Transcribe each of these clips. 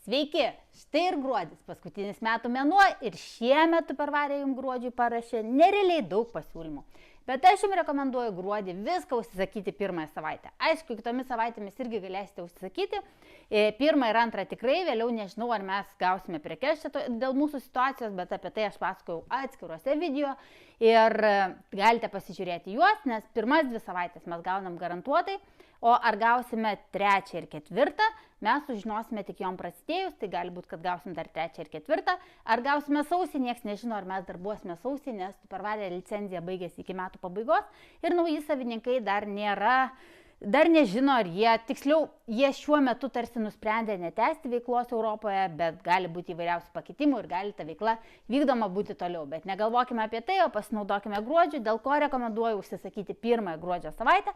Sveiki, štai ir gruodis, paskutinis metų mėnuo ir šiemet Tupperware jums gruodžiui parašė nerealiai daug pasiūlymų. Bet aš jums rekomenduoju gruodį viską užsisakyti pirmąją savaitę. Aišku, kitomis savaitėmis irgi galėsite užsisakyti. Pirmą ir antrą tikrai, vėliau nežinau, ar mes gausime prekes dėl mūsų situacijos, bet apie tai aš pasakojau atskiruose video ir galite pasižiūrėti juos, nes pirmas 2 savaitės mes gaunam garantuotai, o ar gausime 3 ir 4, mes sužinosime tik jom prasidėjus, tai gali būti, kad gausim dar 3 ir 4, ar gausime sausį, nieks nežino, ar mes darbuosime sausį, nes Tupperware licenzija baigėsi iki metų pabaigos ir nauji savininkai dar nežino, ar jie šiuo metu tarsi nusprendė netęsti veiklos Europoje, bet gali būti įvairiausių pakitimų ir gali ta veikla vykdoma būti toliau. Bet negalvokime apie tai, o pasinaudokime gruodžiu, dėl ko rekomenduoju užsisakyti pirmąją gruodžio savaitę.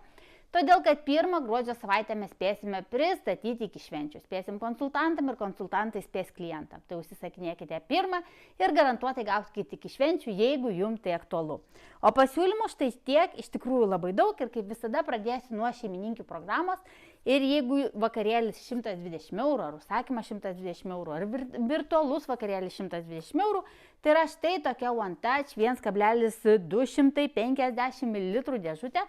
Todėl, kad pirmą gruodžio savaitę mes spėsime pristatyti iki švenčių. Spėsim konsultantam ir konsultantai spės klientam. Tai užsisakinėkite pirmą ir garantuotai gausite iki švenčių, jeigu jums tai aktualu. O pasiūlymų štai tiek, iš tikrųjų labai daug ir kaip visada pradėsiu nuo šeimininkių programos. Ir jeigu vakarėlis 120 eurų, ar užsakymas 120 eurų, ar virtualus vakarėlis 120 eurų, tai yra štai tokia One Touch 1,250 ml dėžutė.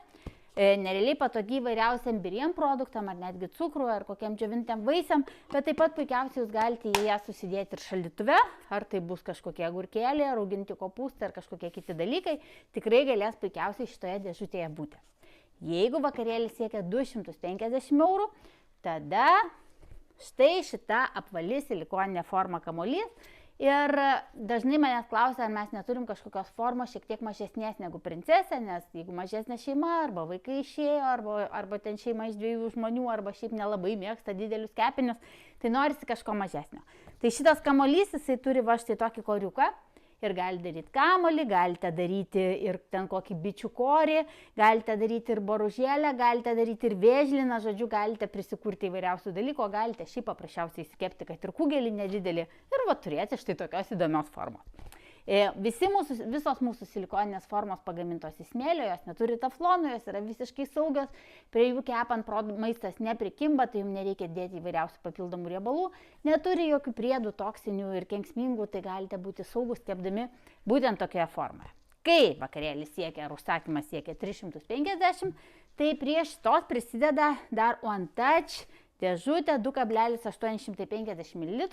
Nerealiai patogiai įvairiausiam biriem produktam, ar netgi cukrų, ar kokiam džiovintiem vaisiam, bet taip pat puikiausiai jūs galite į ją susidėti ir šaldytuve, ar tai bus kažkokie agurkėliai, ar auginti kopūstai, ar kažkokie kiti dalykai, tikrai galės puikiausiai šitoje dėžutėje būti. Jeigu vakarėlis siekia 250 eurų, tada štai šita apvali silikoninė forma kamuolys. Ir dažnai manęs klausia, ar mes neturim kažkokios formos šiek tiek mažesnės negu princesė, nes jeigu mažesnė šeima, arba vaikai išėjo, arba ten šeima iš 2 žmonių, arba šiaip nelabai mėgsta didelius kepinius, tai norisi kažko mažesnio. Tai šitas kamuolys, jisai turi va štai tokį koriuką. Ir galite daryti kamuolį, galite daryti ir ten kokį bičių korį, galite daryti ir boružėlę, galite daryti ir vėžliną, žodžiu, galite prisikurti įvairiausių dalykų, galite šiaip paprasčiausiai įsikepti, kad ir kugelį nedidelį ir va turėti štai tokios įdomios formos. Visos mūsų silikoninės formos pagamintos į smėlio, jos neturi teflono, jos yra visiškai saugios, prie jų kepant maistas neprikimba, tai jums nereikia dėti įvairiausių papildomų riebalų, neturi jokių priedų toksinių ir kenksmingų, tai galite būti saugus kepdami būtent tokioje formoje. Kai vakarėlis siekia ar užsakymas siekia 350, tai prie šitos prisideda dar One Touch dėžutė 2,850 ml.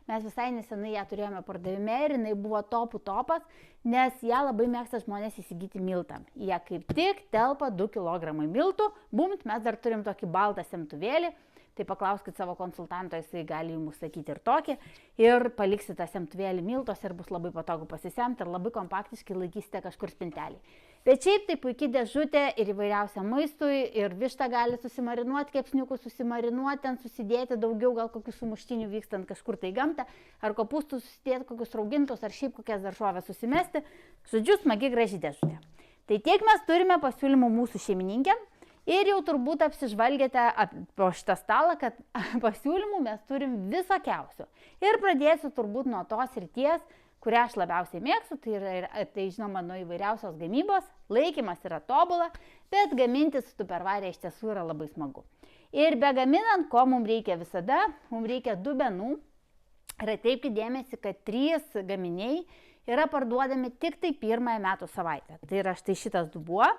Mes visai nesenai ją turėjome pardavime ir jinai buvo topas, nes ją labai mėgsta žmonės įsigyti miltam. Jie kaip tik telpa 2 kg miltų. Bumt, mes dar turim tokį baltą semtuvėlį. Tai paklauskit savo konsultanto, jisai gali jums sakyti ir tokį. Ir paliksite tą semtuvėlį miltos ir bus labai patogu pasisemti ir labai kompaktiškai laikysite kažkur spintelį. Bet šiaip tai puikiai dėžutė ir įvairiausiam maistui, ir vištą gali susimarinuoti, kepsniukus susimarinuoti, ten susidėti daugiau, gal kokius sumuštinių vykstant kažkur tai gamtą, ar kopūstų susidėti kokius raugintus, ar šiaip kokias daržovės susimesti. Žodžiu, smagi graži dėžutė. Tai tiek mes turime pasiūlymų mūsų šeimininkėm. Ir jau turbūt apsižvalgėte po šitą stalą, kad pasiūlymų mes turim visokiausių. Ir pradėsiu turbūt nuo tos srities, kurią aš labiausiai mėgstu, tai žinoma nuo įvairiausios gamybos. Laikymas yra tobula, bet gaminti su Tupperware iš tiesų yra labai smagu. Ir begaminant, ko mums reikia visada, mums reikia dubenų. Ir ateikite dėmesį, kad 3 gaminiai yra parduodami tik tai pirmąją metų savaitę. Tai yra štai šitas dubuo.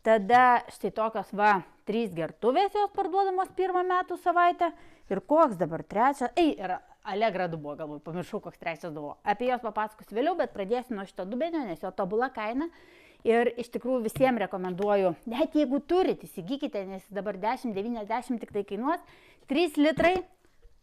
Tada štai tokios 3 gertuvės jos parduodamos pirmą metų savaitę. Ir koks dabar trečias? Ir Allegra dubuo, galbūt pamiršau, koks trečias dubuo. Apie jos papasakosiu vėliau, bet pradėsiu nuo šito dubenio, nes jo tobula kaina. Ir iš tikrųjų visiems rekomenduoju, net jeigu turit, įsigykite, nes dabar 10,90 tik tai kainuos. 3 litrai.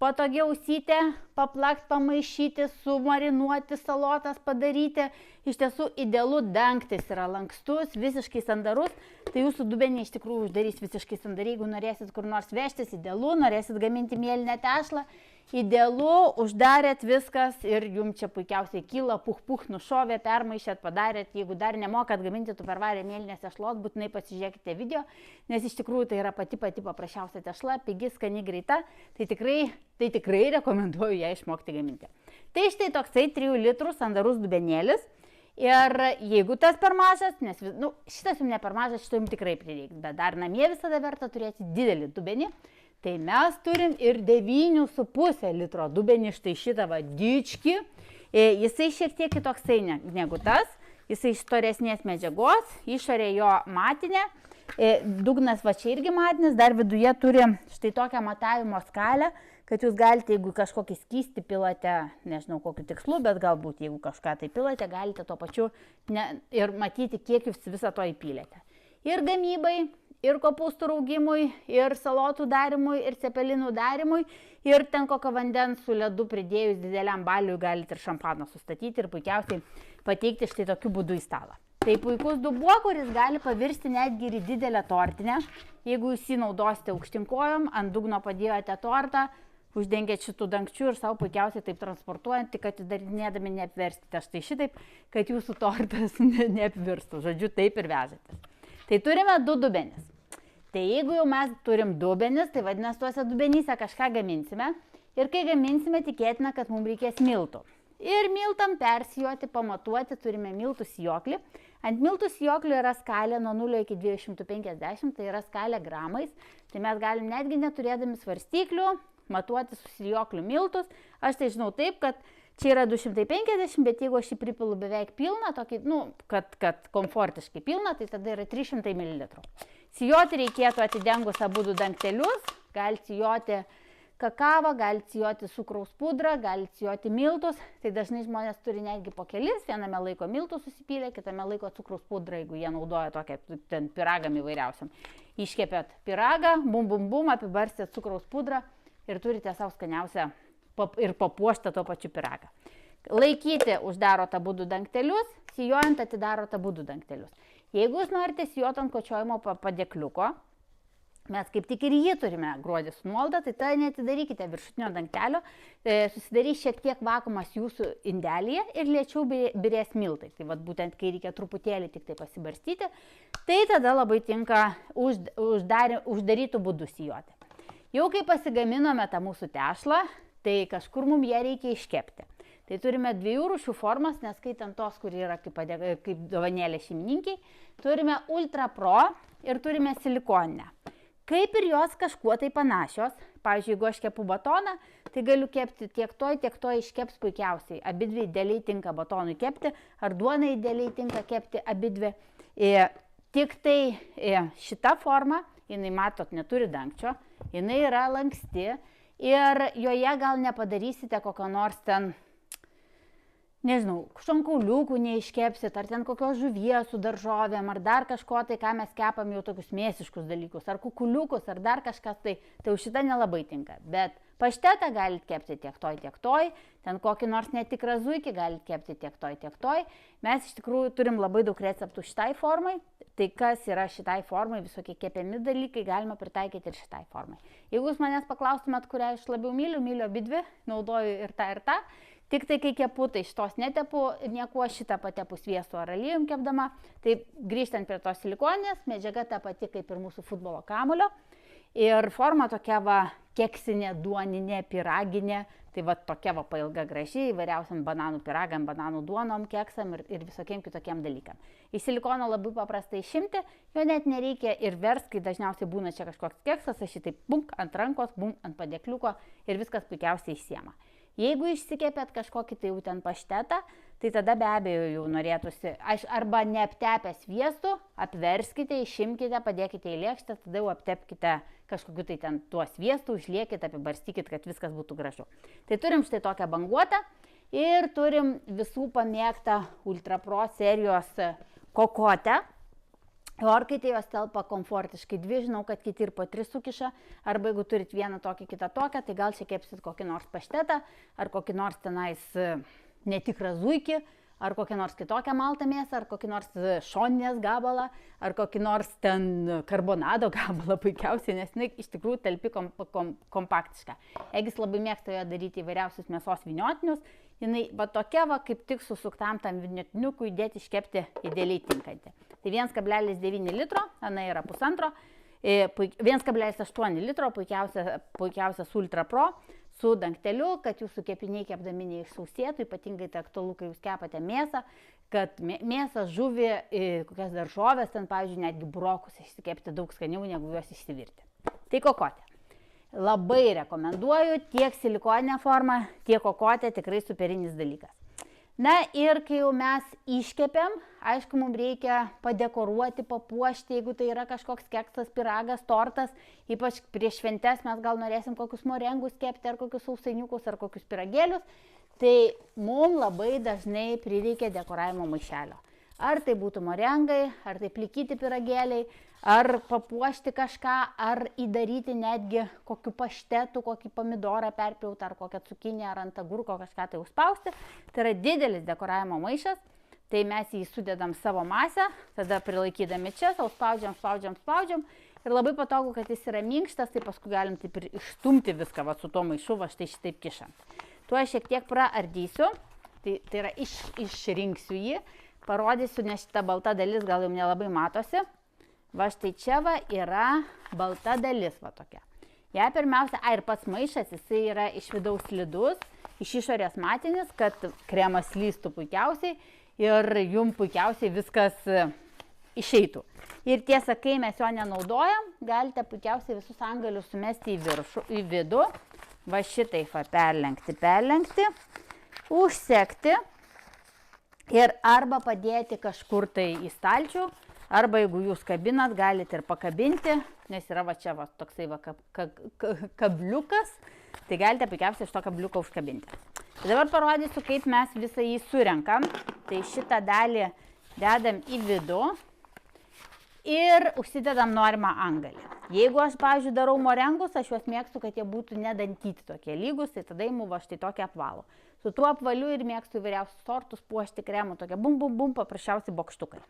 Patogiai ausyti, paplakti, pamaišyti, sumarinuoti, salotas padaryti. Iš tiesų idealu dangtis yra lankstus, visiškai sandarus. Tai jūsų dubenį iš tikrųjų uždarys visiškai sandariai. Jeigu norėsit kur nors vežtis, idealu, norėsit gaminti mėlyną tešlą. Idealu, uždarėt viskas ir jums čia puikiausiai kyla, puch, nušovė, permaišėt, padarėt. Jeigu dar nemokat gaminti Tupperware mėlynės tešlos, būtinai pasižiūrėkite video, nes iš tikrųjų tai yra pati paprasčiausia tešla, pigi, skani, greita. Tai tikrai rekomenduoju ją išmokti gaminti. Tai štai toksai 3 litrų sandarus dubenėlis. Ir jeigu tas per mažas, nes šitas jums ne per mažas, šito jums tikrai prireiks, bet dar namie visada verta turėti didelį dubenį. Tai mes turim ir 9,5 litro dubenį, štai šitą dičkį. Jisai šiek tiek kitoksai negu tas, jisai storesnės medžiagos, išorė jo matinė, dugnas va čia irgi matinis, dar viduje turi štai tokią matavimo skalę, kad jūs galite, jeigu kažkokį skystį pilate, nežinau kokiu tikslu, bet galbūt jeigu kažką tai pilate, galite tuo pačiu ir matyti, kiek jūs viso to įpylėte. Ir gamybai, ir kopūstų raugimui, ir salotų darimui, ir cepelinų darimui, ir ten kokio vandens su ledu pridėjus dideliam baliui galite ir šampaną sustatyti ir puikiausiai pateikti štai tokiu būdu į stalą. Tai puikus dubuo, kuris gali pavirsti netgi ir į didelę tortinę. Jeigu jūs jį naudosite aukštinkojom, ant dugno padėjote tortą, uždengėt šitų dangčių ir savo puikiausiai taip transportuojant, tik atidarinėdami neapverskite štai šitaip, kad jūsų tortas neapvirstų. Žodžiu, taip ir vežatės. Tai turime 2 dubenis. Tai jeigu jau mes turim dubenis, tai vadinasi, tuose dubenyse kažką gaminsime. Ir kai gaminsime, tikėtina, kad mums reikės miltų. Ir miltam persijoti, pamatuoti, turime miltų sijoklį. Ant miltų sijoklio yra skalė nuo 0 iki 250, tai yra skalė gramais. Tai mes galim netgi neturėdami svarstyklių matuoti su sijokliu miltus. Aš tai žinau taip, kad čia yra 250, bet jeigu aš jį pripilu beveik pilną, tokį, kad komfortiškai pilną, tai tada yra 300 ml. Sijoti reikėtų atidengus abudu dangtelius, galite sijoti kakavą, galite sijoti cukraus pudrą, galite sijoti miltus. Tai dažnai žmonės turi netgi po kelis, viename laiko miltus susipylė, kitame laiko cukraus pudrą, jeigu jie naudoja tokią ten piragam įvairiausiam. Iškepėt piragą, bum, apibarstėt cukraus pudrą ir turite savo skaniausią ir papuoštą to pačiu piragą. Laikyti uždarot abudu dangtelius, sijojant atidarot abudu dangtelius. Jeigu jūs norite sijoti ant kočiojimo padėkliuko, mes kaip tik ir jį turime gruodį su nuolaida, tai tada neatidarykite viršutinio dangtelio, susidarys šiek tiek vakuumas jūsų indelyje ir lėčiau birės miltai. Tai vat būtent, kai reikia truputėlį tik tai pasibarstyti, tai tada labai tinka uždarytų būdų sijoti. Jau kai pasigaminome tą mūsų tešlą, tai kažkur mums ją reikia iškepti. Tai turime 2 rūšių formas, neskaitant tos, kur yra kaip dovanėlė šeimininkiai. Turime Ultra Pro ir turime silikoninę. Kaip ir jos kažkuo tai panašios. Pavyzdžiui, jeigu aš kepu batoną, tai galiu kepti tiek to iškeps puikiausiai. Abidvi idealiai tinka batonui kepti, ar duona idealiai tinka kepti abidvi. Tik tai šita forma, jinai matot, neturi dangčio, jinai yra lanksti ir joje gal nepadarysite kokio nors ten, nežinau, šonkauliukų neiškepsit, ar ten kokios žuvies su daržovėm, ar dar kažko tai, ką mes kepam jau tokius mėsiškus dalykus, ar kukuliukus, ar dar kažkas tai už šitą nelabai tinka. Bet paštetą galite kepti tiek toj, ten kokį nors netikrą zuikį galite kepti tiek toj. Mes iš tikrųjų turim labai daug receptų šitai formai, tai kas yra šitai formai, visokie kepiami dalykai galima pritaikyti ir šitai formai. Jeigu jūs manęs paklaustumėt, kurią aš labiau myliu abidvi, naudoju ir tą. Tik tai, kai kepu, tai šitos netepu, niekuo šitą patepu sviestu ar aliejum kepdama. Tai grįžtant prie tos silikoninės, medžiaga ta pati kaip ir mūsų futbolo kamuolio. Ir forma tokia keksinė, duoninė, piraginė. Tai tokia pailga graži, įvairiausiam bananų piragam, bananų duonom, keksam ir visokiem kitokiem dalykam. Iš silikono labai paprastai išimti, jo net nereikia ir vers, kai dažniausiai būna čia kažkoks keksas, aš šitaip bunk ant rankos, bunk ant padėkliuko ir viskas puikiausiai išsiema. Jeigu išsikepėt kažkokį tai jau ten paštetą, tai tada be abejo jau norėtųsi, arba neaptepę sviestu, apverskite, išimkite, padėkite į lėkštę, tada jau aptepkite kažkokiu tai ten tuo sviestu, užliekite, apibarstykite, kad viskas būtų gražu. Tai turim štai tokią banguotą ir turim visų pamėgtą Ultra Pro serijos kokotę. Orkaitė jos telpa komfortiškai 2, žinau, kad kiti ir po 3 sukiša, arba jeigu turit vieną tokį, kitą tokią, tai gal čia kepsit kokį nors paštetą, ar kokį nors tenais netikrą zuikį, ar kokią nors kitokią maltą mėsą, ar kokį nors šoninės gabalą, ar kokį nors ten karbonado gabalą puikiausiai, nes jinai iš tikrųjų telpi kompaktiška. Egis labai mėgsta jo daryti įvairiausius mėsos vyniotinius, jinai tokia kaip tik susuktam tam vyniotiniukui įdėti iškepti idealiai tinkanti. Tai 1,9 litro, ana yra 1,8 litro, puikiausias Ultra Pro su dangteliu, kad jūsų kepiniai kepdami neišsausėtų, ypatingai tai aktualu, kai jūs kepate mėsą, kad mėsą, žuvį, kokias daržovės, ten, pavyzdžiui, netgi brokus išsikepti daug skaniau, negu juos išsivirti. Tai kokotė. Labai rekomenduoju, tiek silikoninė forma, tiek kokotė, tikrai superinis dalykas. Na ir kai jau mes iškepėm, aišku, mums reikia padekoruoti, papuošti, jeigu tai yra kažkoks keksas, pyragas, tortas, ypač prieš šventes mes gal norėsim kokius morengus kepti, ar kokius sausainiukus, ar kokius pyragėlius, tai mums labai dažnai prireikia dekoravimo maišelio. Ar tai būtų morengai, ar tai plikyti pyragėliai, ar papuošti kažką, ar įdaryti netgi kokiu paštetu, kokį pomidorą perpjautą, ar kokią cukinę, ar ant agurko kažką tai užspausti. Tai yra didelis dekoravimo maišas, tai mes jį sudedam savo masę, tada prilaikydami čia, spaudžiam. Ir labai patogu, kad jis yra minkštas, tai paskui galim taip ir išstumti viską va, su tuo maišu, va štai šitaip kišant. Tuo šiek tiek praardysiu, tai yra išrinksiu jį, parodysiu, nes šita balta dalis gal jums nelabai matosi. Va štai čia va yra balta dalis va tokia. Ja pirmiausia, ir pats maišas, jisai yra iš vidaus slidus, iš išorės matinis, kad kremas slystų puikiausiai ir jums puikiausiai viskas išeitų. Ir tiesa, kai mes jo nenaudojam, galite puikiausiai visus angalius sumesti į vidų, va šitai va perlenkti, užsekti ir arba padėti kažkur tai į stalčių, arba jeigu jūs kabinat, galite ir pakabinti, nes yra va čia va toksai va kabliukas, tai galite puikiausiai iš to kabliuko užkabinti. Tai dabar parodysiu, kaip mes visą jį surenkam. Tai šitą dalį dedam į vidų ir užsidedam norimą angalį. Jeigu aš, pavyzdžiui, darau morengus, aš juos mėgstu, kad jie būtų nedantyti tokie lygus, tai tada imu va štai tokį apvalų. Su tuo apvaliu ir mėgstu įvairiausius tortus puošti kremu, tokie bum, paprasčiausi bokštukai.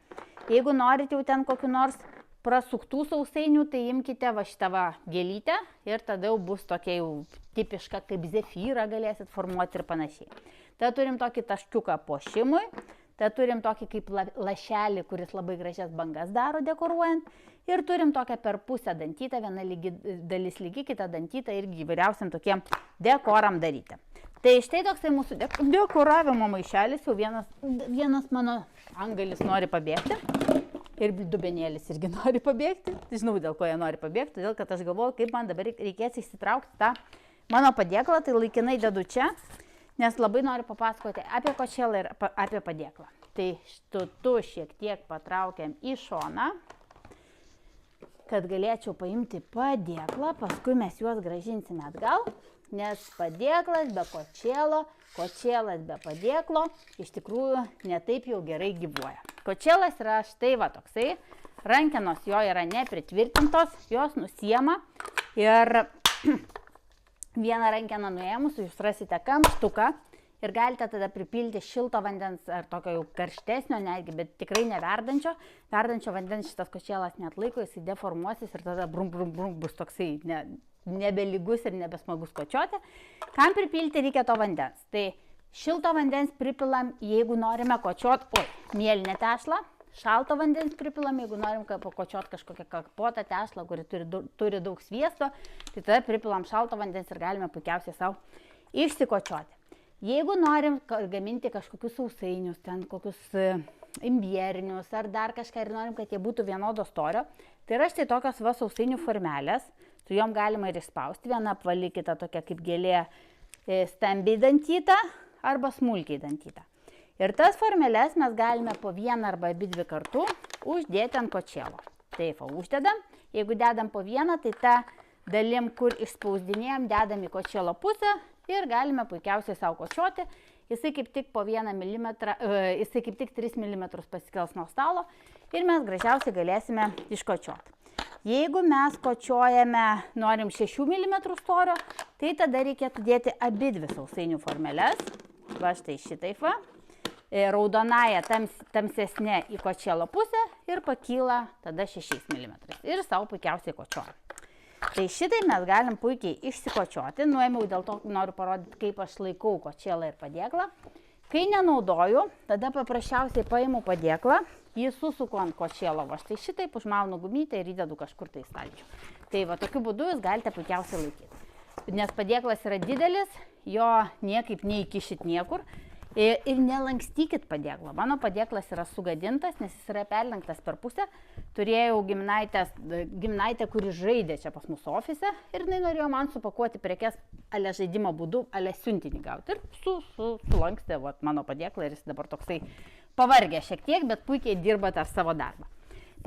Jeigu norite jau ten kokiu nors prasuktų sausainių, tai imkite va šitą va gėlytę ir tada jau bus tokia jau tipiška kaip zefyrą galėsit formuoti ir panašiai. Tada turim tokį taškiuką puošimui, tada turim tokį kaip lašelį, kuris labai gražias bangas daro dekoruojant ir turim tokią per pusę dantytą, viena dalis lygi, kita dantyta irgi įvairiausiam tokiem dekoram daryti. Tai štai toksai mūsų dekoravimo maišelis, jau vienas mano angalis nori pabėgti ir dubenėlis irgi nori pabėgti. Žinau, dėl ko jie nori pabėgti, todėl kad aš galvoju, kaip man dabar reikės išsitraukti tą mano padėklą, tai laikinai dedu čia, nes labai noriu papasakoti apie kočėlą ir apie padėklą. Tai štutu šiek tiek patraukiam į šoną, kad galėčiau paimti padėklą, paskui mes juos gražinsime atgal. Nes padėklas be kočėlo, kočėlas be padėklo iš tikrųjų netaip jau gerai gyvuoja. Kočėlas yra štai va toksai, rankenos jo yra nepritvirtintos, jos nusiema ir vieną rankeną nuėmus, jūs rasite kamštuką ir galite tada pripilti šilto vandens ar tokio jau karštesnio netgi, bet tikrai neverdančio. Verdančio vandens šitas kočėlas neatlaiko, jisai deformuosis ir tada brum bus toksai nebelygus ir nebesmagus kočioti. Kam pripilti reikia to vandens? Tai šilto vandens pripilam, jeigu norime kočioti, mėlyną tešlą. Šalto vandens pripilam, jeigu norim pakočioti kažkokią kapotą tešlą, kuri turi daug sviesto, tai tada pripilam šalto vandens ir galime puikiausiai savo išsikočioti. Jeigu norim gaminti kažkokius sausainius, ten kokius imbierinius ar dar kažką ir norim, kad jie būtų vienodo storio, tai yra štai tokios va sausainių formelės. Su jom galima ir išspausti, viena apvali, kita tokia kaip gėlė stambiai dantyta arba smulkiai dantyta. Ir tas formeles mes galime po vieną arba abi dvi kartų uždėti ant kočėlo. Taip, uždedam. Jeigu dedam po vieną, tai tą dalim, kur išspausdinėjom, dedam į kočėlo pusę ir galime puikiausiai savo kočioti. Jisai kaip tik po 1 mm, jisai kaip tik 3 mm pasikels nuo stalo ir mes gražiausiai galėsime iškočioti. Jeigu mes kočiojame, norim 6 mm storio, tai tada reikėtų dėti abi dvi sausainių formeles. Va štai šitaip va. Raudonąją tamsesnė į kočėlo pusę ir pakyla tada 6 mm. Ir savo puikiausiai kočiuojam. Tai šitai mes galim puikiai išsikočioti. Nuėmiau, dėl to noriu parodyti, kaip aš laikau kočėlą ir padėklą. Kai nenaudoju, tada paprasčiausiai paimu padėklą, jį susuku ant kočėlo. Va štai šitaip užmaunu gumytę ir įdedu kažkur tai į stalčių. Tai va tokiu būdu jūs galite puikiausiai laikyti. Nes padėklas yra didelis, jo niekaip neįkišit niekur. Ir nelankstykit padėklo. Mano padėklas yra sugadintas, nes jis yra perlenktas per pusę. Turėjau gimnaitę, kuri žaidė čia pas mūsų ofise ir jinai norėjo man supakuoti prekes ale žaidimo būdu, ale siuntinį gauti. Ir sulankstė mano padėklą ir jis dabar toksai pavargė šiek tiek, bet puikiai dirba tą savo darbą.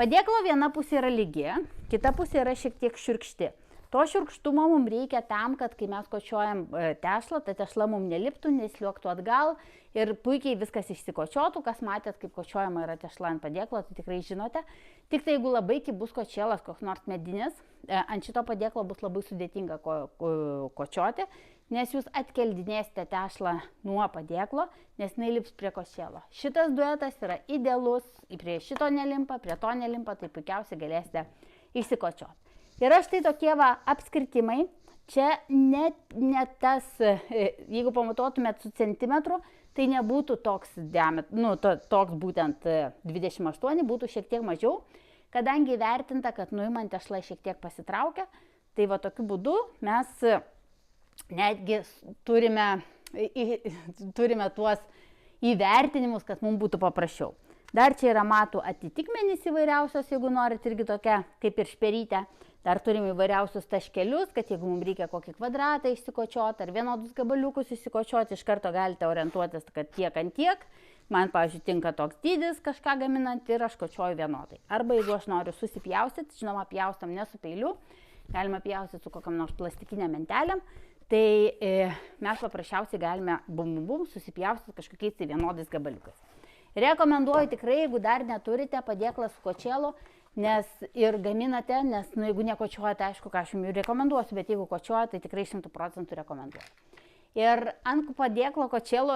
Padėklo viena pusė yra lygi, kita pusė yra šiek tiek šiurkšti. To šiurkštumo mums reikia tam, kad kai mes kočiuojam tešlą, ta tešla mums neliptų, nesliuoktų atgal ir puikiai viskas išsikočiotų. Kas matėt, kaip kočiuojama yra tešla ant padėklo, tai tikrai žinote. Tik tai jeigu labai kibus kočėlas, koks nors medinis, ant šito padėklo bus labai sudėtinga kočioti, nes jūs atkeldinėsite tešlą nuo padėklo, nes jinai lips prie kočėlo. Šitas duetas yra idealus, prie šito nelimpa, prie to nelimpa, tai puikiausiai galėsite išsikočioti. Yra štai tokie apskritimai, čia ne tas, jeigu pamatuotumėt su centimetru, tai nebūtų toks toks būtent 28, būtų šiek tiek mažiau, kadangi vertinta, kad nuimant tešla šiek tiek pasitraukia, tai tokiu būdu mes netgi turime tuos įvertinimus, kad mums būtų paprasčiau. Dar čia yra matų atitikmenys įvairiausios, jeigu norit irgi tokia kaip ir šperytė. Dar turim įvairiausius taškelius, kad jeigu mums reikia kokį kvadratą išsikočioti ar vienodus gabaliukus išsikočioti, iš karto galite orientuotis, kad tiek ant tiek. Man, pavyzdžiui, tinka toks dydis kažką gaminant ir aš kočioju vienodai. Arba jeigu aš noriu susipjaustyti, žinoma, pjaustam ne su peiliu, galima pjaustyti su kokiam nors plastikinėm mentelėm, tai mes paprasčiausiai galime susipjaustyti kažkokiais tai vienodais gabaliukais. Rekomenduoju tikrai, jeigu dar neturite padėklą su kočėlu, nes ir gaminate, nes jeigu nekočiuojate, aišku, ką aš jums rekomenduosiu, bet jeigu kočiuojate, tai tikrai 100% rekomenduoju. Ir ant padėklo kočėlo,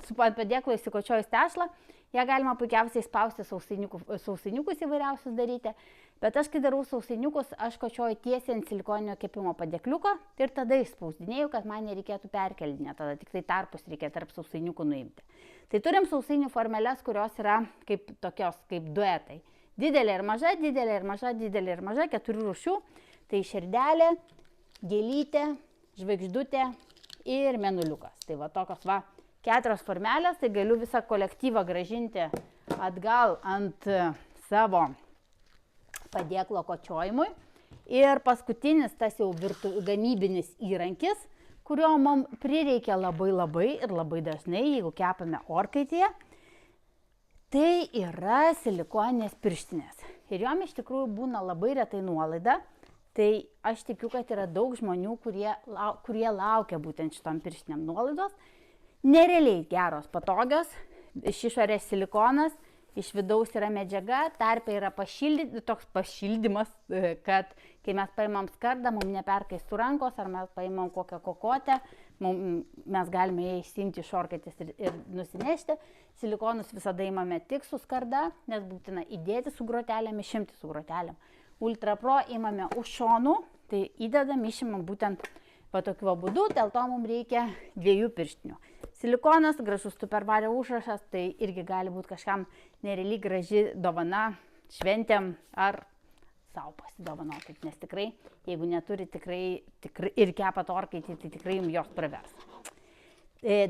su padėklo įsikočiojus tešlą, ją galima puikiausiai spausti sausainiukus įvairiausius daryti, bet aš kai darau sausainiukus, aš kočioju tiesiai ant silikoninio kepimo padėkliuko ir tada išspausdinėjau, kad man nereikėtų perkeldinėti, tada tik tai tarpus reikia tarp sausainiukų nuimti. Tai turim sausainių formeles, kurios yra kaip tokios, kaip duetai. Didelė ir maža, didelė ir maža, didelė ir maža, 4 rūšių. Tai širdelė, gėlytė, žvaigždutė ir mėnuliukas. Tai tokios 4 formelės, tai galiu visą kolektyvą grąžinti atgal ant savo padėklo kočiojimui. Ir paskutinis tas jau gamybinis įrankis, kurio mums prireikia labai ir labai dažnai, jeigu kepame orkaitėje, tai yra silikoninės pirštinės. Ir jom iš tikrųjų būna labai retai nuolaida, tai aš tikiu, kad yra daug žmonių, kurie laukia būtent šitom pirštiniam nuolaidos. Nerealiai geros, patogios, iš išorės silikonas, iš vidaus yra medžiaga, tarpe yra toks pašildymas, kad kai mes paimam skardą, mums neperkaistų rankos, ar mes paimam kokią kokotę, mes galime ją išsiimti iš orkaitės ir nusinešti. Silikonus visada imame tik su skarda, nes būtina įdėti su grotelėm, išimti su grotelėm. Ultra Pro imame už šonų, tai įdedam, išimam būtent tokiu būdu, dėl to mums reikia 2 pirštinių. Silikonas, gražus Tupperware užrašas, tai irgi gali būti kažkam nerealiai graži dovana šventėm ar savo pasidovanokit, nes tikrai, jeigu neturi tikrai ir kepat orkaitį, tai tikrai jums jos pravers.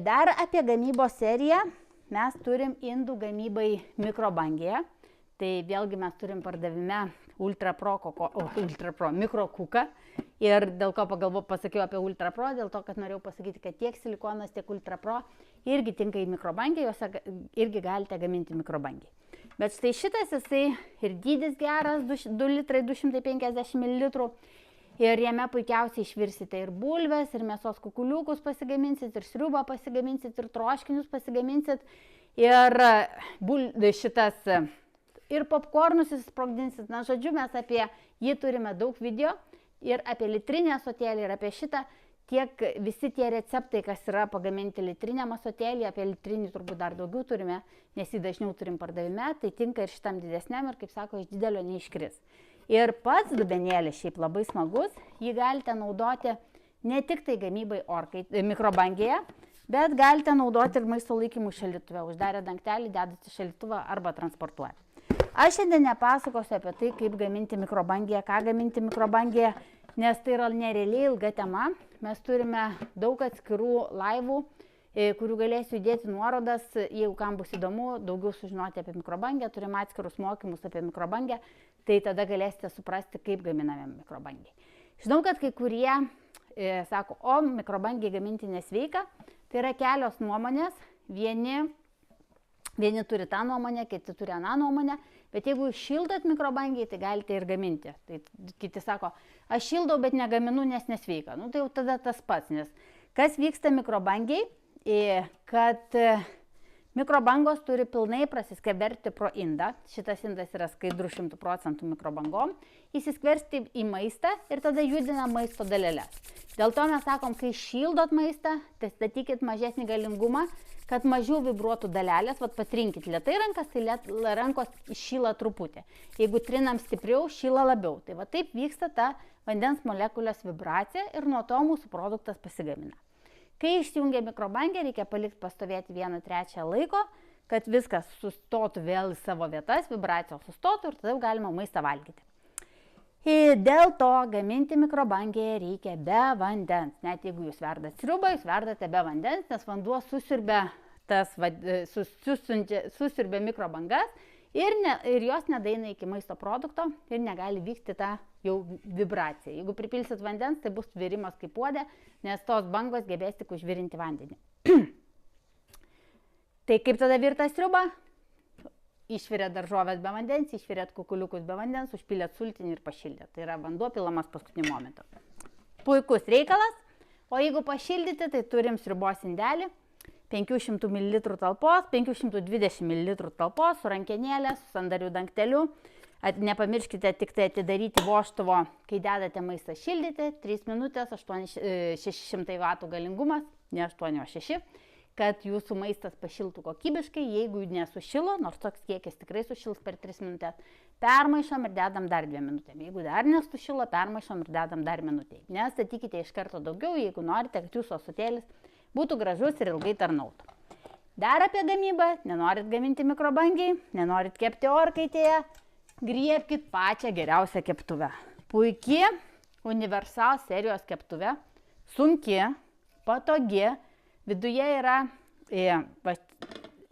Dar apie gamybos seriją mes turim indų gamybai mikrobangėje. Tai vėlgi mes turim pardavime Ultra Pro mikrokuką. Ir dėl ko pasakiau apie Ultra Pro, dėl to, kad norėjau pasakyti, kad tiek silikonas, tiek Ultra Pro irgi tinka į mikrobangę, juose irgi galite gaminti mikrobangį. Bet štai šitas jisai ir dydis geras, 2 litrai 250 ml. Ir jame puikiausiai išvirsite ir bulves, ir mėsos kukuliukus pasigaminsit, ir sriubą pasigaminsit, ir troškinius pasigaminsit. Ir šitas... ir popkornus įsprogdinsit. Na, žodžiu, mes apie jį turime daug video ir apie litrinę ąsotėlį ir apie šitą, tiek visi tie receptai, kas yra pagaminti litriniam ąsotėlį, apie litrinį turbūt dar daugiau turime, nes jį dažniau turim pardavime, tai tinka ir šitam didesniam ir, kaip sako, iš didelio neiškris. Ir pats dubenėlis šiaip labai smagus, jį galite naudoti ne tik tai gamybai mikrobangėje, bet galite naudoti ir maisto laikymų šaldytuve. Uždarę dangtelį, dedate šaldytuvą arba transportuoti. Aš šiandien nepasakosiu apie tai, kaip gaminti mikrobangėje, ką gaminti mikrobangėje, nes tai yra nerealiai ilga tema. Mes turime daug atskirų laivų kurių galėsiu įdėti nuorodas, jeigu kam bus įdomu daugiau sužinoti apie mikrobangę, turim atskirus mokymus apie mikrobangę, tai tada galėsite suprasti, kaip gaminame mikrobangiai. Žinau, kad kai kurie sako, o mikrobangiai gaminti nesveika, tai yra kelios nuomonės, vieni turi tą nuomonę, kiti turi aną nuomonę, bet jeigu šildot mikrobangiai, tai galite ir gaminti. Tai kiti sako, aš šildau, bet negaminu, nes nesveika. Nu, tai jau tada tas pats, nes kas vyksta mikrobangiai, kad mikrobangos turi pilnai prasiskverti pro indą. Šitas indas yra skaidrus 100% mikrobangom. Įsiskversti į maistą ir tada judina maisto dalelės. Dėl to mes sakom, kai šildot maistą, tai statykit mažesnį galingumą, kad mažiau vibruotų dalelės. Vat patrinkit lėtai rankas, tai rankos šyla truputį. Jeigu trinam stipriau, šyla labiau. Tai va taip vyksta ta vandens molekulės vibracija ir nuo to mūsų produktas pasigamina. Kai išsijungia mikrobangė, reikia palikti pastovėti 1/3 laiko, kad viskas sustotų vėl į savo vietas, vibracijos sustotų ir tada galima maistą valgyti. Ir dėl to gaminti mikrobangėje reikia be vandens. Net jeigu jūs verdat sriubą, jūs verdate be vandens, nes vanduo susiurbia mikrobangas ir jos nedaina iki maisto produkto ir negali vykti tą jau vibraciją. Jeigu pripilsit vandens, tai bus virimas kaip puodė, nes tos bangos gebės tik užvirinti vandenį. Tai kaip tada virta sriuba? Išvirėt daržovės be vandens, išvirėt kukuliukus be vandens, užpilėt sultinį ir pašildėt. Tai yra vanduo pilamas paskutiniu momentu. Puikus reikalas, o jeigu pašildyti, tai turim sriubos indelį, 500 ml talpos, 520 ml talpos, su rankenėlė, su sandariu dangteliu. Nepamirškite tik tai atidaryti vožtuvo, kai dedate maistą šildyti, 3 minutės, 600 W galingumas, ne 8, o 6, kad jūsų maistas pašiltų kokybiškai. Jeigu nesušilo, nors toks kiekis tikrai sušils per 3 minutės, permaišom ir dedam dar 2 minutėm. Jeigu dar nesušilo, permaišom ir dedam dar minutėj. Nestatykite iš karto daugiau, jeigu norite, kad jūsų ąsotėlis būtų gražus ir ilgai tarnautų. Dar apie gamybą, nenorit gaminti mikrobangiai, nenorit kepti orkaitėje, griebkit pačią geriausią keptuvę. Puiki, universal serijos keptuvė, sunki, patogi, viduje yra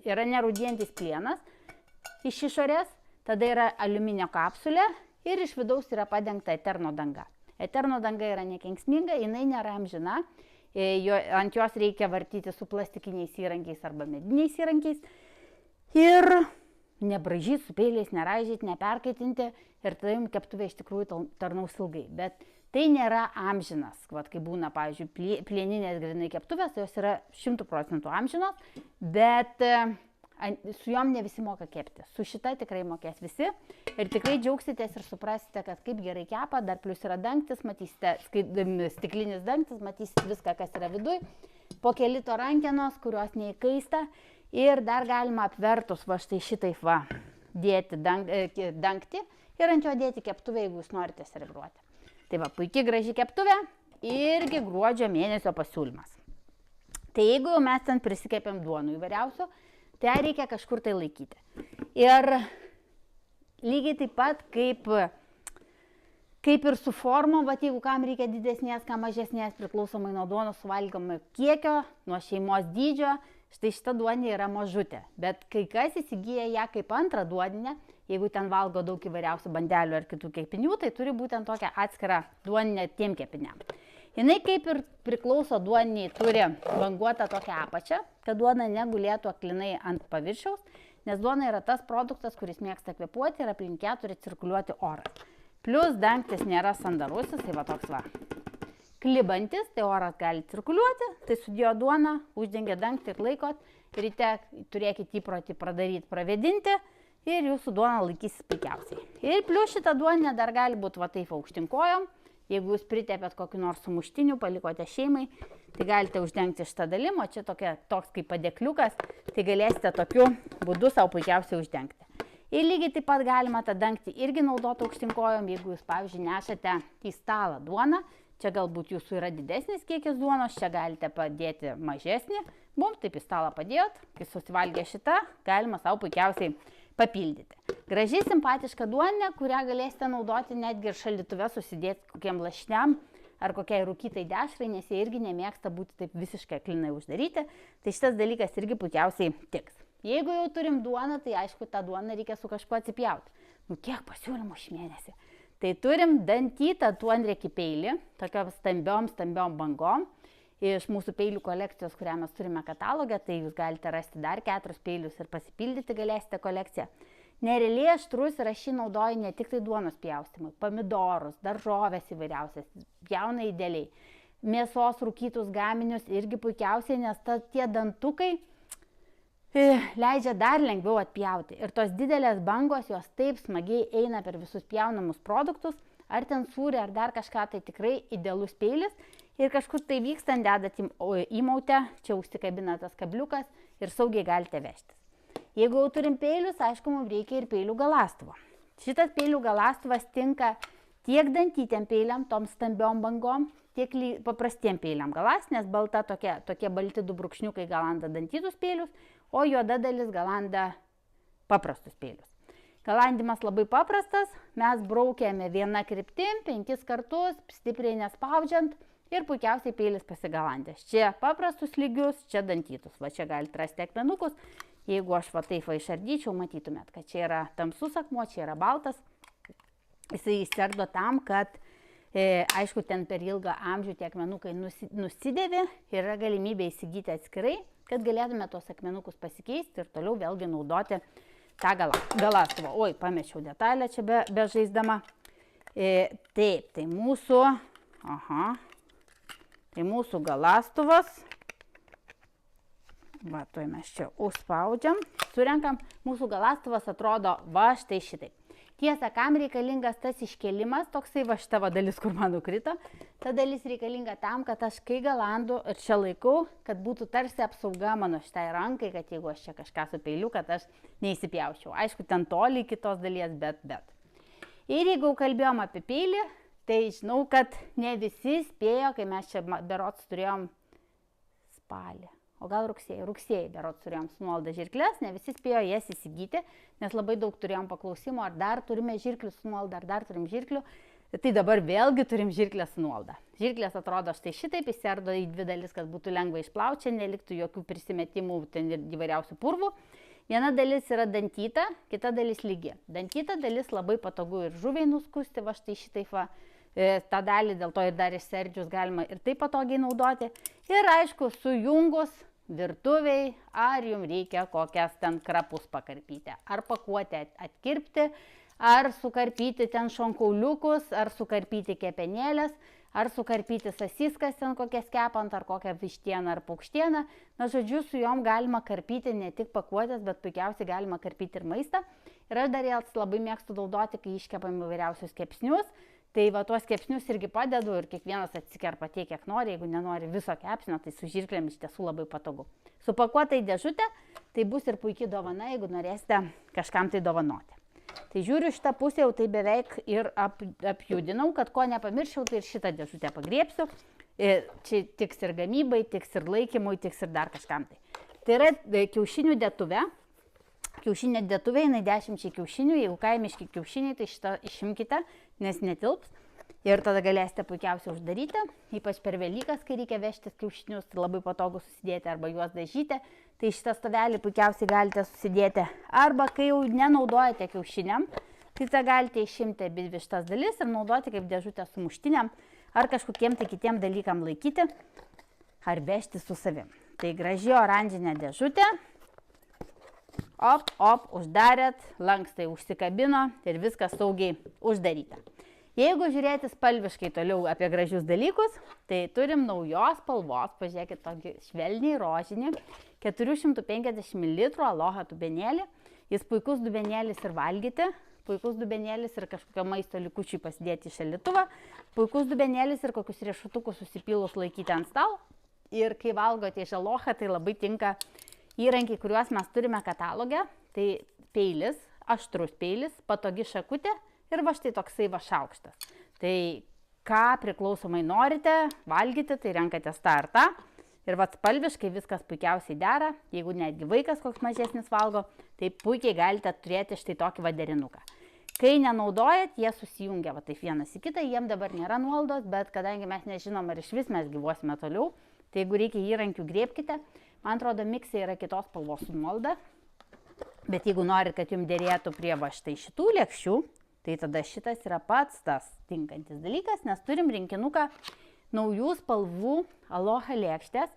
nerūdijantis plienas iš išorės, tada yra aliuminio kapsulė ir iš vidaus yra padengta eterno danga. Eterno danga yra nekenksminga, jinai nėra amžina, ant jos reikia vartyti su plastikiniais įrankiais arba mediniais įrankiais ir nebraižyti, su peiliais neraižyti, neperkaitinti ir tada jums keptuvė iš tikrųjų tarnaus ilgai. Bet tai nėra amžinas, kai būna, pavyzdžiui, plieninės grinai keptuvės, jos yra 100% amžinos, bet su jom ne visi moka kepti. Su šita tikrai mokės visi ir tikrai džiaugsitės ir suprasite, kad kaip gerai kepa, dar plus yra dangtis, matysite, stiklinis dangtis, matysite viską, kas yra viduj, po kelito rankenos, kurios neįkaista ir dar galima apvertus va štai šitaip va dėti dangtį ir ant jo dėti keptuvę, jeigu jūs norite serviruoti. Tai va, puikiai graži keptuvė irgi gruodžio mėnesio pasiūlymas. Tai jeigu jau mes ten prisikepėm duonų įvairiausių, tai reikia kažkur tai laikyti. Ir lygiai taip pat kaip ir su formom, bet jeigu kam reikia didesnės, kam mažesnės, priklausomai nuo duonos suvalgymo kiekio, nuo šeimos dydžio, štai šita duonė yra mažutė. Bet kai kas įsigyja ją kaip antrą duoninę, jeigu ten valgo daug įvairiausių bandelių ar kitų kepinių, tai turi būtent tokią atskirą duoninę tiem kepiniam. Jinai kaip ir priklauso duoniniai, turi banguotą tokią apačią, kad duona negulėtų aklinai ant paviršiaus, nes duona yra tas produktas, kuris mėgsta kvėpuoti ir aplink ją turi cirkuliuoti oras. Plus dangtis nėra sandarusis, tai va toks va klibantis, tai oras gali cirkuliuoti, tai sudėjo duoną, uždengia dangtį ir laikot, ryte turėkit įprotį pravėdinti ir jūsų duona laikysis puikiausiai. Ir plus šitą duonę dar gali būti va taip aukštinkojom. Jeigu jūs pritepėt kokį nors sumuštinių, palikote šeimai, tai galite uždengti šitą dalim, o čia toks kaip padėkliukas, tai galėsite tokiu būdu savo puikiausiai uždengti. Ir lygiai taip pat galima tą dangtį irgi naudoti aukštinkojom, jeigu jūs, pavyzdžiui, nešate į stalą duoną, čia galbūt jūsų yra didesnis kiekis duonos, čia galite padėti mažesnį, mums taip į stalą padėjot, kai susivalgė šitą, galima savo puikiausiai papildyti. Gražiai simpatiška duoninė, kurią galėsite naudoti netgi ir šaldytuve susidėti kokiem lašiniam ar kokiai rūkytai dešrai, nes jie irgi nemėgsta būti taip visiškai aklinai uždaryti. Tai šitas dalykas irgi puikiausiai tiks. Jeigu jau turim duoną, tai aišku, tą duoną reikia su kažkuo atsipjauti. Nu, kiek pasiūlymų šį mėnesį. Tai turim dantytą duonriekį peilį, tokiom stambiom bangom. Iš mūsų peilių kolekcijos, kurią mes turime katalogę, tai jūs galite rasti dar 4 peilius ir pasipildyti galėsite kolekciją. Nereliai aštrus ir aš jį naudoju ne tik tai duonos pjaustymui, pomidorus, daržovės įvairiausias, pjauna idealiai. Mėsos rūkytus gaminius irgi puikiausiai, nes tie dantukai leidžia dar lengviau atpjauti. Ir tos didelės bangos, jos taip smagiai eina per visus pjaunamus produktus, ar ten sūrį, ar dar kažką, tai tikrai idealus peilis. Ir kažkur tai vykstant dedat įmautę, čia užsikabina tas kabliukas ir saugiai galite vežtis. Jeigu jau turim peilius, aišku, mums reikia ir peilių galastuvo. Šitas peilių galastuvas tinka tiek dantytėm peiliam, tom stambiom bangom, tiek paprastiem peiliam galas, nes balta tokie balti 2 brūkšniukai galanda dantytus peilius, o juoda dalis galanda paprastus peilius. Galandimas labai paprastas, mes braukėme viena kryptim 5 kartus, stipriai nespaudžiant ir puikiausiai peilis pasigalandęs. Čia paprastus lygius, čia dantytus. Va čia galite rasti akmenukus. Jeigu aš va taip išardyčiau, matytumėt, kad čia yra tamsus akmuo, čia yra baltas. Jisai įsardo tam, kad, aišku, ten per ilgą amžių tie akmenukai nusidėvi ir yra galimybė įsigyti atskirai, kad galėtume tuos akmenukus pasikeisti ir toliau vėlgi naudoti tą galastuvą. Oi, pamečiau detalę čia be žaisdama. Taip, tai mūsų galastuvas. Va, tuoj mes čia užspaudžiam, surenkam, mūsų galastuvas atrodo va štai šitai. Tiesa, kam reikalingas tas iškėlimas, toksai va šita va dalis, kur man nukrito, ta dalis reikalinga tam, kad aš kai galandu ir čia laikau, kad būtų tarsi apsauga mano šitai rankai, kad jeigu aš čia kažką su peiliu, kad aš neįsipjaučiau. Aišku, ten toli kitos dalies, bet. Ir jeigu kalbėjom apie peilį, tai žinau, kad ne visi spėjo, kai mes čia berods turėjom spalį. O gal rugsėjai berods turėjom su nuolaida žirkles, ne visi spėjo jas įsigyti, nes labai daug turėjom paklausimų, ar dar turime žirklių su nuolaida, ar dar turim žirklių. Tai dabar vėlgi turim žirklę su nuolaida. Žirklės atrodo štai šitaip, įsiardo į 2 dalis, kad būtų lengva išplauti, neliktų jokių prisimetimų, ten ir įvairiausių purvų. Viena dalis yra dantyta, kita dalis lygi. Dantyta dalis labai patogu ir žuviai nuskusti, va štai šitaip va. tą dalį, dėl to ir dar išserdžius galima ir taip patogiai naudoti. Ir aišku, sujungus virtuviai, ar jums reikia kokias ten krapus pakarpyti, ar pakuotę atkirpti, ar sukarpyti ten šonkauliukus, ar sukarpyti kepenėlės, ar sukarpyti sasiskas ten kokias kepant, ar kokią vištieną ar paukštieną. Na, žodžiu, su jom galima karpyti ne tik pakuotės, bet puikiausiai galima karpyti ir maistą. Ir aš dar jas labai mėgstu naudoti, kai iškepam įvairiausius kepsnius. Tai va, tuos kepsnius irgi padedu ir kiekvienas atsikerpa tiek, kiek nori. Jeigu nenori viso kepsnio, tai su žirklėm iš tiesų labai patogu. Supakuota į dėžutę, tai bus ir puikiai dovana, jeigu norėsite kažkam tai dovanoti. Tai žiūriu, šitą pusę jau tai beveik ir apjudinau, kad ko nepamirščiau, tai ir šitą dėžutę pagriepsiu. Čia tiks ir gamybai, tiks ir laikymui, tiks ir dar kažkam tai. Tai yra kiaušinių dėtuvė. Kiaušinė dėtuvė, jinai 10 kiaušinių, jeigu kaimiški kiaušiniai, tai šitą išimkite, nes netilps. Ir tada galėsite puikiausiai uždaryti, ypač per Velykas, kai reikia vežtis kiaušinius, tai labai patogu susidėti arba juos dažyti. Tai šitą stovelį puikiausiai galite susidėti. Arba kai jau nenaudojate kiaušiniam, tai tą galite išimti abi šitas dalis ir naudoti kaip dėžutę su muštiniam ar kažkokiem tai kitiem dalykam laikyti ar vežti su savim. Tai graži oranžinė dėžutė. Op, uždarėt, lankstai užsikabino ir viskas saugiai uždaryta. Jeigu žiūrėti spalviškai toliau apie gražius dalykus, tai turim naujos spalvos, pažiūrėkit, tokį švelniai rožinį, 450 ml aloha dubenėlį. Jis puikus dubenėlis ir valgyti, puikus dubenėlis ir kažkokio maisto likučiui pasidėti į šaldytuvą, puikus dubenėlis ir kokius riešutukus susipilus laikyti ant stalo. Ir kai valgote iš aloha, tai labai tinka įrankiai, kuriuos mes turime kataloge. Tai peilis, aštrus peilis, patogi šakutė. Ir va štai toksai va šaukštas. Tai ką priklausomai norite valgyti, tai renkatės tą ar tą. Ir va spalviškai viskas puikiausiai dera. Jeigu netgi vaikas koks mažesnis valgo, tai puikiai galite turėti štai tokį va derinuką. Kai nenaudojat, jie susijungia, va taip vienas į kitą, jiem dabar nėra nuolaidos, bet kadangi mes nežinom, ar iš vis mes gyvuosime toliau, tai jeigu reikia įrankių, griebkite. Man atrodo, miksai yra kitos spalvos su nuolaida, bet jeigu norit, kad jums dėrėtų prie va štai šitų lėkščių, tai tada šitas yra pats tas tinkantis dalykas, nes turim rinkinuką naujų spalvų Aloha lėkštės,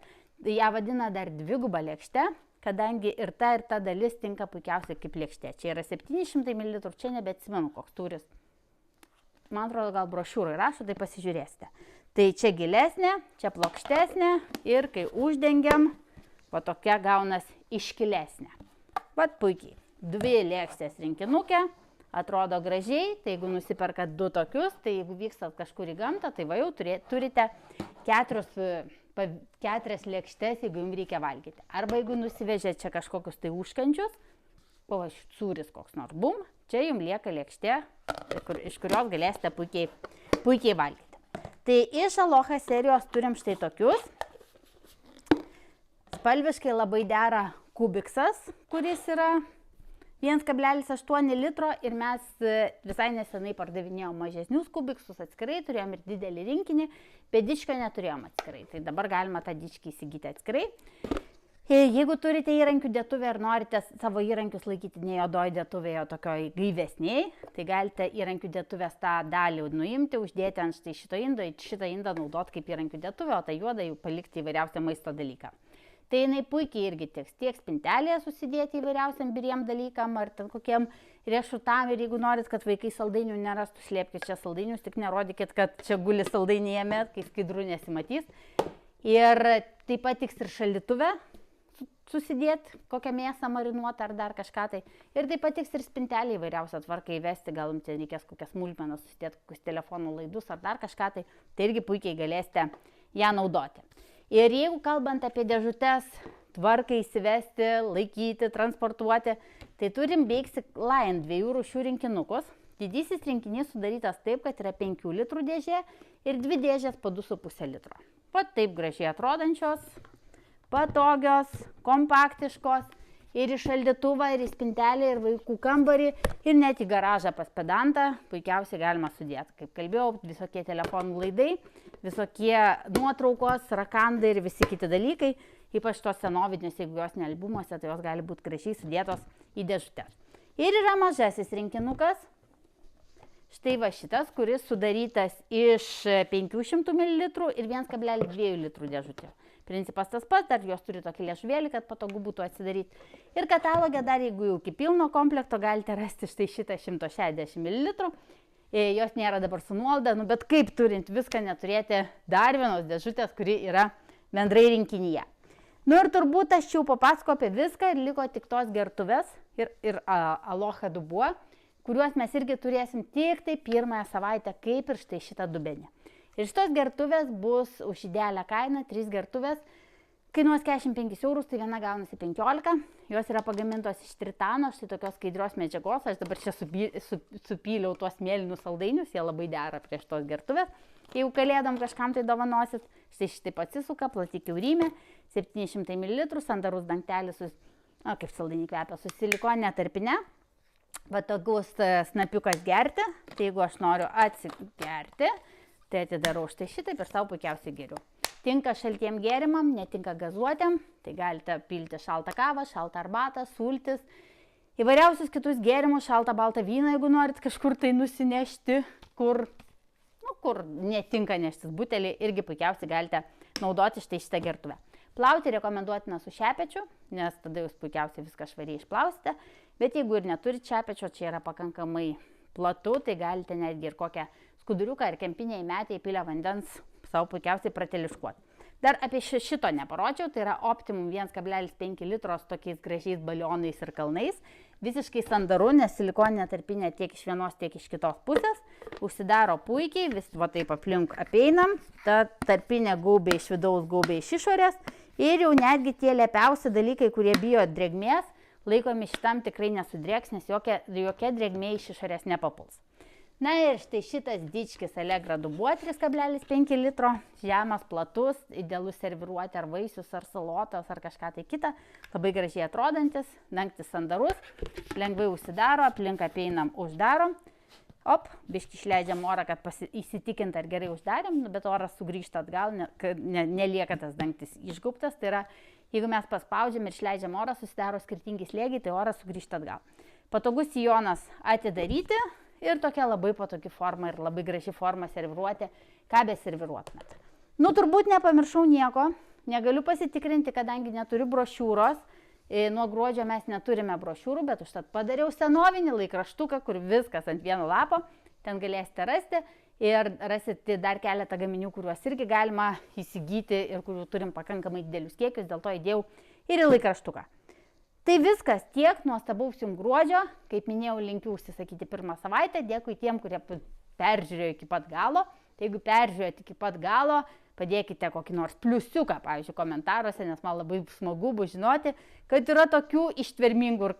ją vadina dar dvigubą lėkštę, kadangi ir ta dalis tinka puikiausiai kaip lėkštė. Čia yra 700 ml, čia nebeatsimenu koks turis. Man atrodo, gal brošiūrai rašo, tai pasižiūrėsite. Tai čia gilesnė, čia plokštesnė ir kai uždengiam, va tokia gaunas iškilesnė. Vat puikiai. 2 lėkštės rinkinukė, atrodo gražiai, tai jeigu nusiperkat 2 tokius, tai jeigu vykstat kažkur į gamtą, tai va jau turite 4 lėkštės, jeigu jums reikia valgyti. Arba jeigu nusivežėt čia kažkokius tai užkandžius, sūris koks nors, bum, čia jums lieka lėkštė, iš kurios galėsite puikiai valgyti. Tai iš Aloha serijos turim štai tokius. Spalviškai labai dera kubiksas, kuris yra 1,8 litro ir mes visai nesenai pardavinėjom mažesnius kubiksus atskirai, turėjom ir didelį rinkinį, bet dičkio neturėjom atskirai, tai dabar galima tą dičkį įsigyti atskirai. Jeigu turite įrankių dėtuvę ir norite savo įrankius laikyti ne juodoj dėtuvėje, o tokioj gaivesniai, tai galite įrankių dėtuvės tą dalį nuimti, uždėti ant štai šito indo, šitą indą naudot kaip įrankių dėtuvę, o tą juodą jau palikti įvairiausią maisto dalyką. Tai jinai puikiai irgi tiek spintelėje susidėti įvairiausiam biriem dalykam ar ten kokiem riešutam ir jeigu norit, kad vaikai saldainių nerastų, slėpkit čia saldainius, tik nerodykit, kad čia guli saldainiai jame, kai skaidru nesimatys. Ir taip pat tiks ir šaldytuve susidėti kokią mėsą marinuotą ar dar kažką tai. Ir taip pat tiks ir spintelį įvairiausią tvarką įvesti, gal jums reikės kokias smulkmenas susidėti, kokius telefonų laidus ar dar kažką tai, tai irgi puikiai galėsite ją naudoti. Ir jeigu kalbant apie dėžutes, tvarkai įsivesti, laikyti, transportuoti, tai turim Basic Line 2 rūšių rinkinukus. Didysis rinkinys sudarytas taip, kad yra 5 litrų dėžė ir 2 dėžės po 2,5 litro. Pat taip gražiai atrodančios, patogios, kompaktiškos ir į šaldytuvą, ir į spintelę, ir vaikų kambarį, ir net į garažą pas pedantą puikiausiai galima sudėti. Kaip kalbėjau, visokie telefonų laidai, visokie nuotraukos, rakandai ir visi kiti dalykai, ypač tos senovinės, jeigu jos ne albumuose, tai jos gali būti gražiai sudėtos į dėžutes. Ir yra mažasis rinkinukas, štai va šitas, kuris sudarytas iš 500 ml ir 1,2 litrų dėžutė. Principas tas pats, dar jos turi tokį liežuvėlį, kad patogu būtų atsidaryti. Ir katalogę dar, jeigu jau iki pilno komplekto, galite rasti štai šitą 160 ml. Jos nėra dabar su nuolaida, bet kaip turint viską neturėti dar vienos dėžutės, kuri yra bendrai rinkinyje. Ir turbūt aš jau papasakojau apie viską ir liko tik tos gertuvės ir Aloha dubuo, kuriuos mes irgi turėsim tik tai pirmąją savaitę, kaip ir štai šitą dubenį. Ir šitos gertuvės bus už idealią kainą, 3 gertuvės, kainuos 45 eurus, tai viena gaunasi 15. Jos yra pagamintos iš tritano, štai tokios skaidrios medžiagos. Aš dabar čia supyliau tuos mėlynus saldainius, jie labai dera prie šitos gertuvės. Jeigu kalėdom kažkam tai dovanosit, štai šitaip atsisuka, plati kiaurymė, 700 ml, sandarus dangtelis, kaip saldainį kvepia, su silikonine tarpine. Va tokius snapiukas gerti, tai jeigu aš noriu atsigerti, tai atidarau štai šitaip ir savo puikiausiai geriu. Tinka šaltiem gėrimam, netinka gazuotėm, tai galite pilti šaltą kavą, šaltą arbatą, sultis, įvairiausius kitus gėrimus, šaltą baltą vyną, jeigu norit kažkur tai nusinešti, kur netinka neštis butelį, irgi puikiausiai galite naudoti štai šitą gertuvę. Plauti rekomenduotina su šepečiu, nes tada jūs puikiausiai viską švariai išplausite, bet jeigu ir neturit šepečio, čia yra pakankamai platu, tai galite netgi ir kokią skuduriuką ar kempinę įmetę įpylę vandens savo puikiausiai prateliškuoti. Dar apie šito neparodžiau, tai yra Optimum 1,5 litros tokiais gražiais balionais ir kalnais. Visiškai sandaru, nes silikoninė tarpinė tiek iš vienos, tiek iš kitos pusės. Užsidaro puikiai, vis va taip aplink apeinam, ta tarpinė gaubia iš vidaus, gaubia iš išorės. Ir jau netgi tie lepiausi dalykai, kurie bijo drėgmės, laikomi šitam tikrai nesudrėks, nes jokia drėgmė iš išorės nepapuls. Na ir štai šitas dičkis Allegra dubuo 3,5 litro, žemas, platus, idealus serviruoti ar vaisius, ar salotos, ar kažką tai kitą, labai gražiai atrodantis, dangtis sandarus, lengvai užsidaro, aplink apeinam, uždarom. biškį išleidžiam orą, kad įsitikint, ar gerai uždarėm, bet oras sugrįžta atgal, nelieka tas dangtis išgaubtas. Tai yra, jeigu mes paspaudžiam ir išleidžiam orą, susidaro skirtingi slėgiai, tai oras sugrįžta atgal. Patogus sijonas atidaryti ir tokia labai patogi forma ir labai graži forma serviruoti, ką beserviruotumėte. Nu, turbūt nepamiršau nieko, negaliu pasitikrinti, kadangi neturiu brošiūros. Nuo gruodžio mes neturime brošiūrų, bet užtat padariau senovinį laikraštuką, kur viskas ant vieno lapo, ten galėsite rasti ir rasite dar keletą gaminių, kuriuos irgi galima įsigyti ir kurių turim pakankamai didelius kiekius, dėl to įdėjau ir į laikraštuką. Tai viskas, tiek nuostabaus jums gruodžio, kaip minėjau, linkiu užsisakyti pirmą savaitę, dėkui tiem, kurie peržiūrėjo iki pat galo, tai jeigu peržiūrėjote iki pat galo, padėkite kokį nors pliusiuką, pavyzdžiui, komentaruose, nes man labai smagu bus žinoti, kad yra tokių ištvermingų ir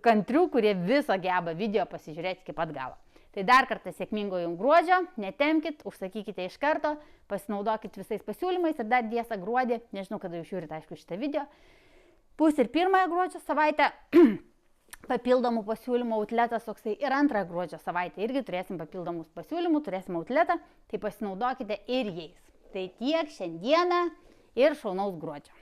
kantrių, kurie viso geba video pasižiūrėti iki pat galo. Tai dar kartą sėkmingo jums gruodžio, netempkit, užsakykite iš karto, pasinaudokit visais pasiūlymais ir dar tiesą gruodį, nežinau, kada jūs žiūrite, aišku, šitą video, bus ir pirmąją gruodžio savaitę papildomų pasiūlymų outletas toksai ir antrą gruodžio savaitę irgi turėsim papildomus pasiūlymų, turėsim outletą, tai pasinaudokite ir jais. Tai tiek šiandieną ir šaunaus gruodžio.